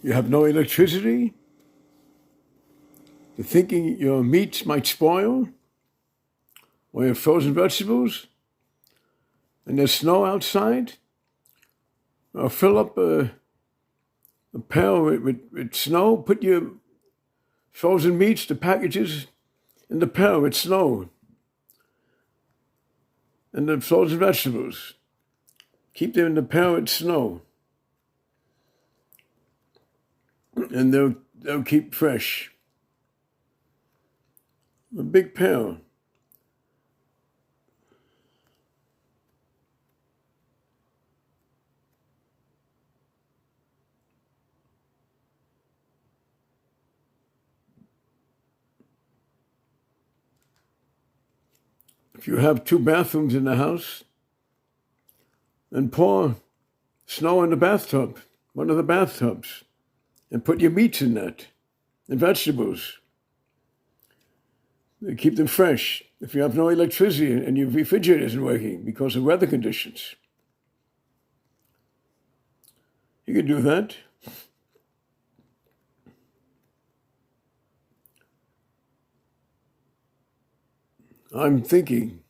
You have no electricity? You're thinking your meat might spoil? Or your frozen vegetables? And there's snow outside? Or fill up a pail with snow, put your frozen meats, the packages, in the pail with snow. And the frozen vegetables. Keep them in the pail with snow. And they'll keep fresh. A big pail. If you have 2 bathrooms in the house, then pour snow in the bathtub, one of the bathtubs, and put your meats in that, and vegetables. Keep them fresh. If you have no electricity and your refrigerator isn't working because of weather conditions, you can do that. I'm thinking.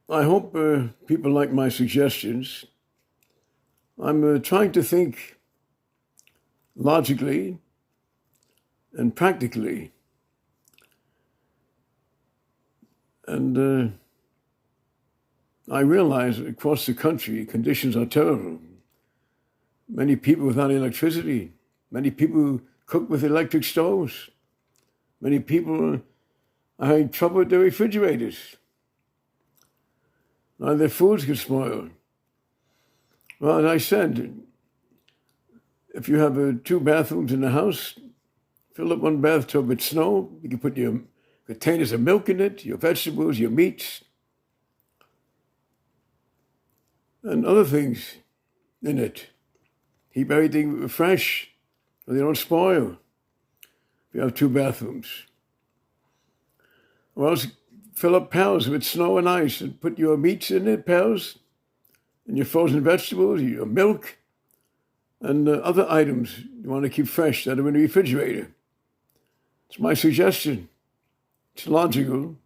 I hope people like my suggestions. I'm trying to think logically and practically. And I realize across the country, conditions are terrible. Many people without electricity. Many people cook with electric stoves. Many people are having trouble with their refrigerators. Now their foods get spoiled. Well, as I said, if you have 2 bathrooms in the house, fill up one bathtub with snow. You can put your containers of milk in it, your vegetables, your meats, and other things in it. Keep everything fresh so they don't spoil if you have 2 bathrooms. Or else fill up pails with snow and ice and put your meats in the pails and your frozen vegetables, your milk, and other items you want to keep fresh that are in the refrigerator. It's my suggestion. It's logical.